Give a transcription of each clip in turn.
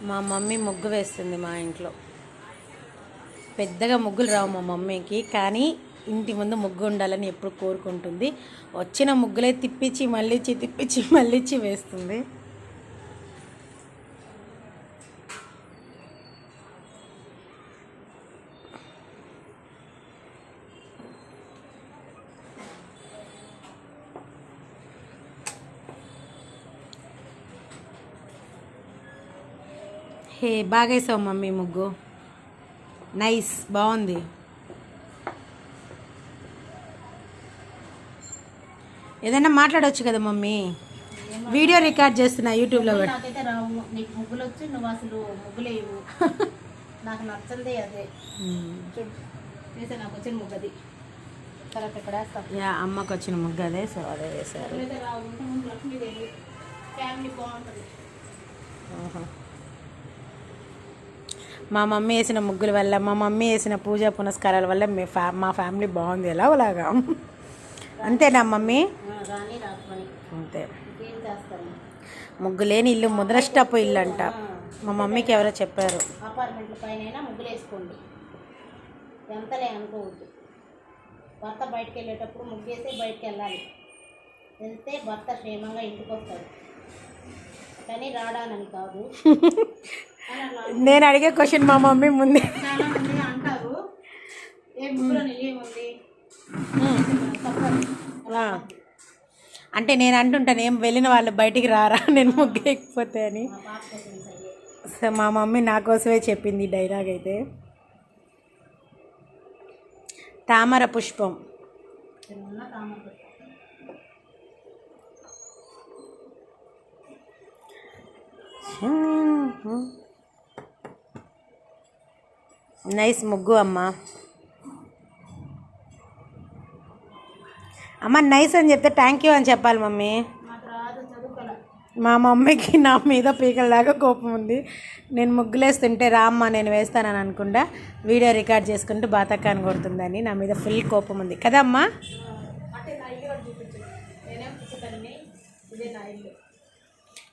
మా మమ్మీ ముగ్గు వేస్తుంది మా ఇంట్లో. పెద్దగా ముగ్గులు రావు మా మమ్మీకి, కానీ ఇంటి ముందు ముగ్గు ఉండాలని ఎప్పుడు కోరుకుంటుంది. వచ్చిన ముగ్గులే తిప్పించి మళ్ళీ వేస్తుంది. హే, బాగా వేసావు మమ్మీ ముగ్గు, నైస్, బాగుంది. ఏదైనా మాట్లాడవచ్చు కదా మమ్మీ, వీడియో రికార్డ్ చేస్తున్నా యూట్యూబ్లో. నాకైతే రావు, నీకు ముగ్గులు వచ్చి నువ్వు అసలు ముగ్గులేవు. నాకు నచ్చందే అదే. చూడు నాకు వచ్చిన ముగ్గు అది తర్వాత ఇక్కడ వేస్తాను. అమ్మకు వచ్చిన ముగ్గు అదే, సో అదే వేసారు. ఫ్యామిలీ బాగుంటుంది. మా మమ్మీ వేసిన ముగ్గుల వల్ల, మా మమ్మీ వేసిన పూజా పునస్కారాల వల్ల మా ఫ్యామిలీ బాగుంది ఎలాగోలాగా. అంతేనా మమ్మీ? అంతే. ముగ్గు లేని ఇల్లు ముద్రష్టపు ఇల్లు అంట మా మమ్మీకి ఎవరో చెప్పారు. అపార్ట్మెంట్ల పైన ముగ్గులు వేసుకోండి, ఎంతలే అనుకోవద్దు. భర్త బయటకు వెళ్ళేటప్పుడు ముగ్గు వేసి బయటకు వెళ్ళాలి. వెళ్తే భర్త క్షేమంగా ఇంటికి వస్తాడు, కానీ రాడానని కాదు. నేను అడిగే క్వశ్చన్ మా మమ్మీ ముందే చాలా మంది అంటారు, ఏ ముగ్గులో నిజేముంది అంటే నేను అంటుంటాను, ఏం వెళ్ళిన వాళ్ళు బయటికి రారా నేను ముగ్గు ఎక్కిపోతే అని. సో మా మమ్మీ నా కోసమే చెప్పింది డైలాగ్. అయితే తామర పుష్పం, నైస్ ముగ్గు అమ్మ. అమ్మ నైస్ అని చెప్తే థ్యాంక్ యూ అని చెప్పాలి మమ్మీ. మా మమ్మీకి నా మీద పీకలలాగా కోపం ఉంది. నేను ముగ్గులేస్తుంటే రామ్మ నేను వేస్తానని అనుకుంటా వీడియో రికార్డ్ చేసుకుంటూ బాతకాన్ని కొడుతుందని నా మీద ఫుల్ కోపం ఉంది కదమ్మా.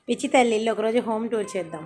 పిచ్చి తల్లి ఇల్లు ఒకరోజు హోమ్ టూర్ చేద్దాం.